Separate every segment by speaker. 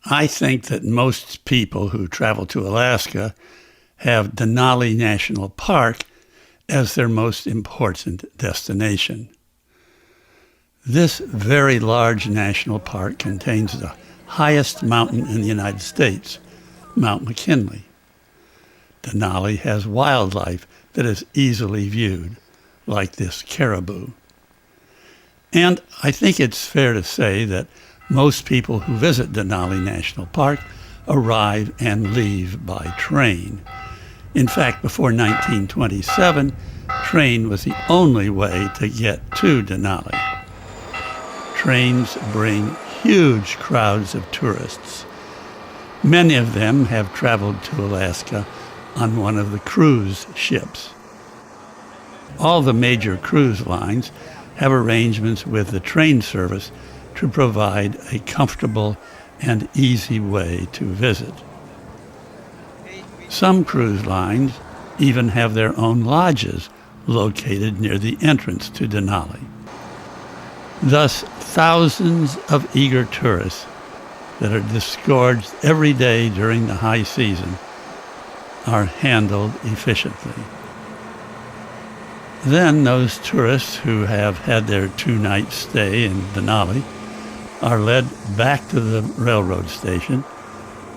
Speaker 1: I think that most people who travel to Alaska have Denali National Park as their most important destination. This very large national park contains the highest mountain in the United States, Mount McKinley. Denali has wildlife that is easily viewed, like this caribou. And I think it's fair to say that most people who visit Denali National Park arrive and leave by train. In fact, before 1927, train was the only way to get to Denali. Trains bring huge crowds of tourists. Many of them have traveled to Alaska on one of the cruise ships. All the major cruise lines have arrangements with the train service to provide a comfortable and easy way to visit. Some cruise lines even have their own lodges located near the entrance to Denali. Thus, thousands of eager tourists that are disgorged every day during the high season are handled efficiently. Then those tourists who have had their two-night stay in Denali are led back to the railroad station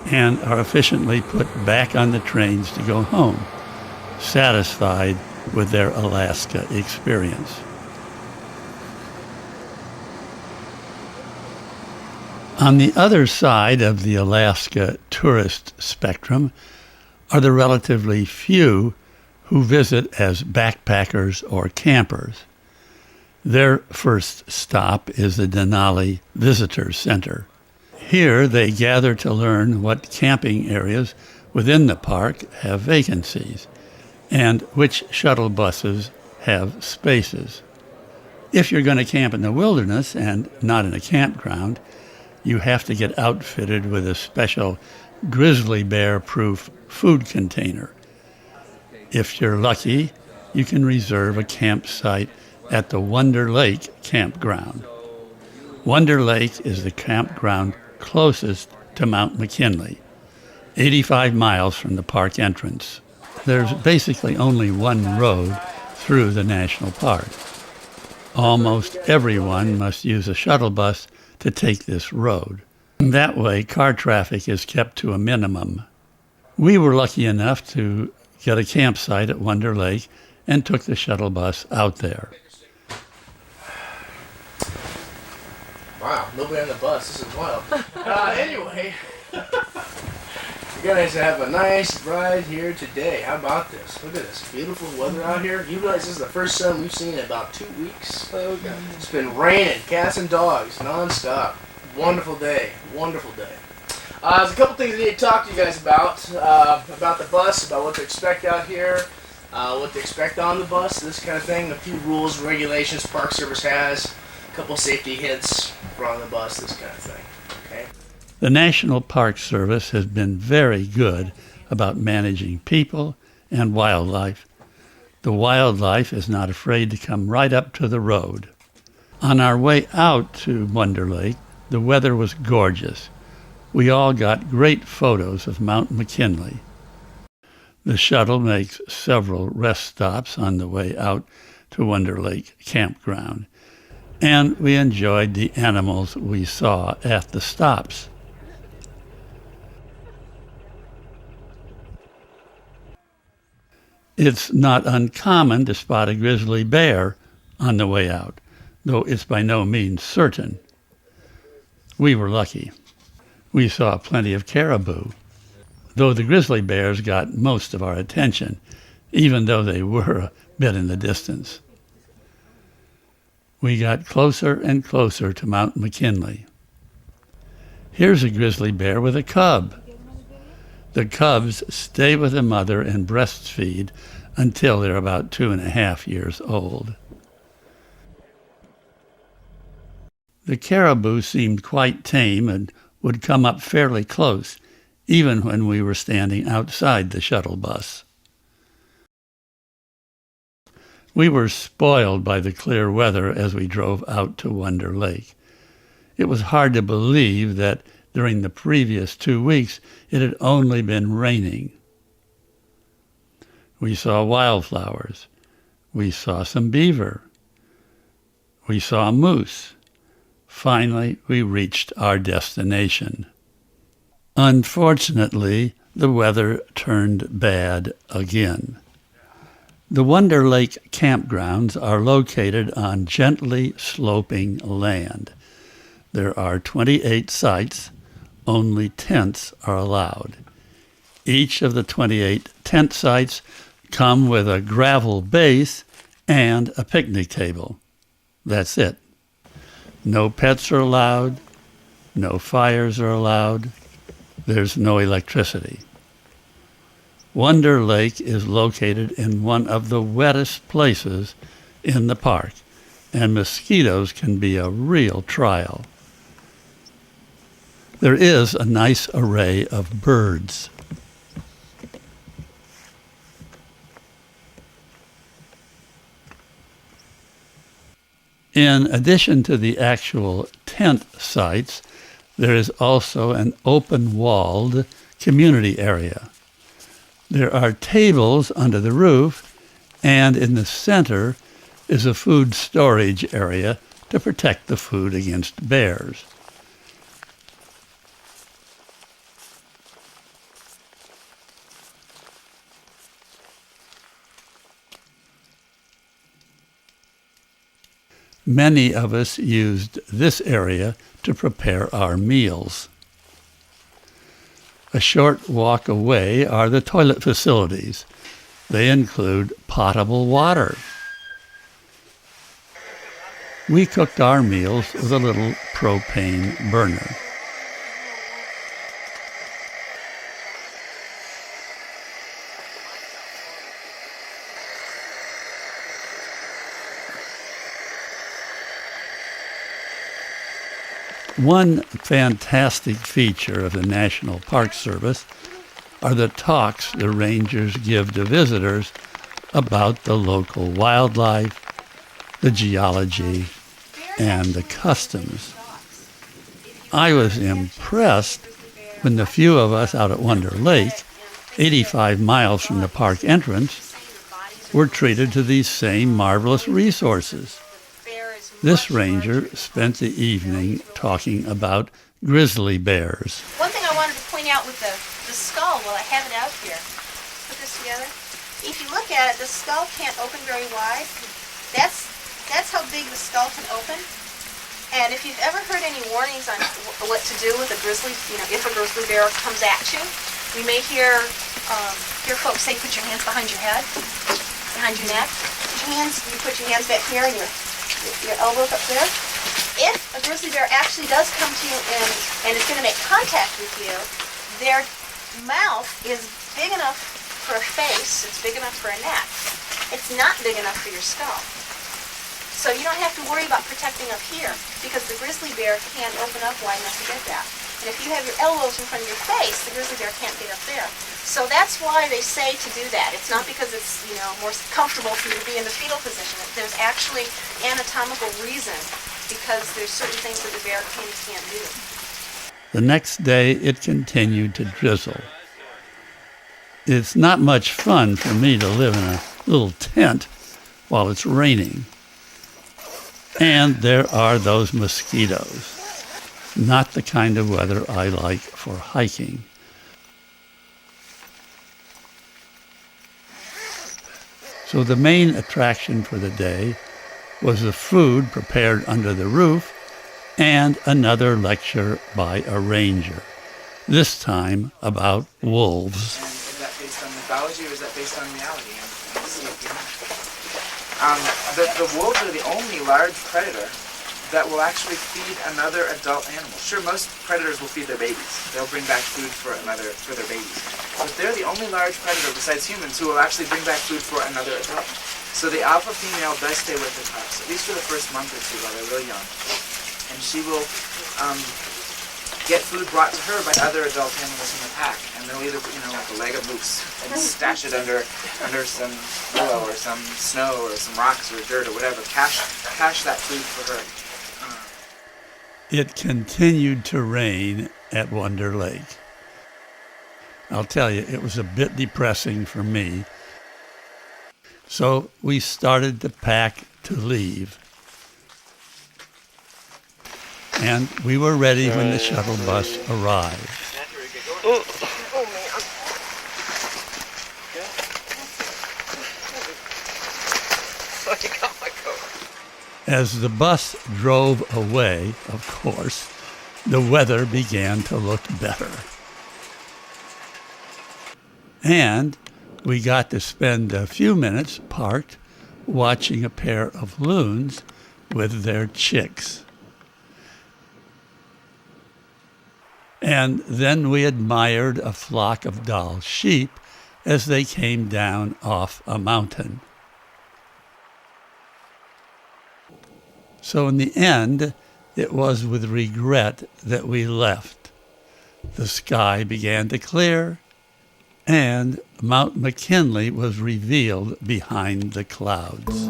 Speaker 1: and are efficiently put back on the trains to go home, satisfied with their Alaska experience. On the other side of the Alaska tourist spectrum are the relatively few who visit as backpackers or campers. Their first stop is the Denali Visitor Center. Here they gather to learn what camping areas within the park have vacancies and which shuttle buses have spaces. If you're going to camp in the wilderness and not in a campground, you have to get outfitted with a special Grizzly Bear-proof food container. If you're lucky, you can reserve a campsite at the Wonder Lake campground. Wonder Lake is the campground closest to Mount McKinley, 85 miles from the park entrance. There's basically only one road through the national park. Almost everyone must use a shuttle bus to take this road. That way, car traffic is kept to a minimum. We were lucky enough to get a campsite at Wonder Lake and took the shuttle bus out there.
Speaker 2: Wow, nobody on the bus. This is wild. Anyway, you guys have a nice ride here today. How about this? Look at this beautiful weather out here. You realize this is the first sun we've seen in about 2 weeks? Oh, God. It's been raining, cats and dogs, nonstop. Wonderful day. Wonderful day. There's a couple things I need to talk to you guys about the bus, about what to expect out here, what to expect on the bus, this kind of thing, a few rules, regulations Park Service has, a couple safety hints for on the bus, this kind of thing. Okay.
Speaker 1: The National Park Service has been very good about managing people and wildlife. The wildlife is not afraid to come right up to the road. On our way out to Wonder Lake, the weather was gorgeous. We all got great photos of Mount McKinley. The shuttle makes several rest stops on the way out to Wonder Lake campground, and we enjoyed the animals we saw at the stops. It's not uncommon to spot a grizzly bear on the way out, though it's by no means certain. We were lucky. We saw plenty of caribou, though the grizzly bears got most of our attention, even though they were a bit in the distance. We got closer and closer to Mount McKinley. Here's a grizzly bear with a cub. The cubs stay with the mother and breastfeed until they're about 2.5 years old. The caribou seemed quite tame and would come up fairly close, even when we were standing outside the shuttle bus. We were spoiled by the clear weather as we drove out to Wonder Lake. It was hard to believe that During the previous 2 weeks, it had only been raining. We saw wildflowers. We saw some beaver. We saw moose. Finally, we reached our destination. Unfortunately, the weather turned bad again. The Wonder Lake campgrounds are located on gently sloping land. There are 28 sites. Only tents are allowed. Each of the 28 tent sites come with a gravel base and a picnic table. That's it. No pets are allowed. No fires are allowed. There's no electricity. Wonder Lake is located in one of the wettest places in the park, and mosquitoes can be a real trial. There is a nice array of birds. In addition to the actual tent sites, there is also an open-walled community area. There are tables under the roof, and in the center is a food storage area to protect the food against bears. Many of us used this area to prepare our meals. A short walk away are the toilet facilities. They include potable water. We cooked our meals with a little propane burner. One fantastic feature of the National Park Service are the talks the rangers give to visitors about the local wildlife, the geology, and the customs. I was impressed when the few of us out at Wonder Lake, 85 miles from the park entrance, were treated to these same marvelous resources. This ranger spent the evening talking about grizzly bears.
Speaker 3: One thing I wanted to point out with the skull, well, I have it out here. Put this together. If you look at it, the skull can't open very wide. That's how big the skull can open. And if you've ever heard any warnings on what to do with a grizzly, if a grizzly bear comes at you, you may hear folks say, put your hands behind your head, behind your neck. You put your hands back here and your elbows up there. If a grizzly bear actually does come to you and is going to make contact with you, their mouth is big enough for a face, it's big enough for a neck. It's not big enough for your skull. So you don't have to worry about protecting up here because the grizzly bear can't open up wide enough to get that. And if you have your elbows in front of your face, the grizzly bear can't get up there. So that's why they say to do that. It's not because it's more comfortable for you to be in the fetal position. There's actually anatomical reason because there's certain things that the bear can't do.
Speaker 1: The next day, it continued to drizzle. It's not much fun for me to live in a little tent while it's raining. And there are those mosquitoes. Not the kind of weather I like for hiking. So the main attraction for the day was the food prepared under the roof and another lecture by a ranger, this time about wolves.
Speaker 4: Is that based on mythology or is that based on reality? The wolves are the only large predator that will actually feed another adult animal. Sure, most predators will feed their babies. They'll bring back food for their babies. But they're the only large predator besides humans who will actually bring back food for another adult. So the alpha female does stay with the cubs, at least for the first month or two while they're really young. And she will get food brought to her by other adult animals in the pack. And they'll either, like a leg of moose, and stash it under some willow or some snow or some rocks or dirt or whatever. Cache that food for her.
Speaker 1: It continued to rain at Wonder Lake. I'll tell you, it was a bit depressing for me. So we started to pack to leave. And we were ready when the shuttle bus arrived.
Speaker 5: Oh, man. I got my coat.
Speaker 1: As the bus drove away, of course, the weather began to look better. And we got to spend a few minutes parked watching a pair of loons with their chicks. And then we admired a flock of Dall sheep as they came down off a mountain. So in the end, it was with regret that we left. The sky began to clear, and Mount McKinley was revealed behind the clouds.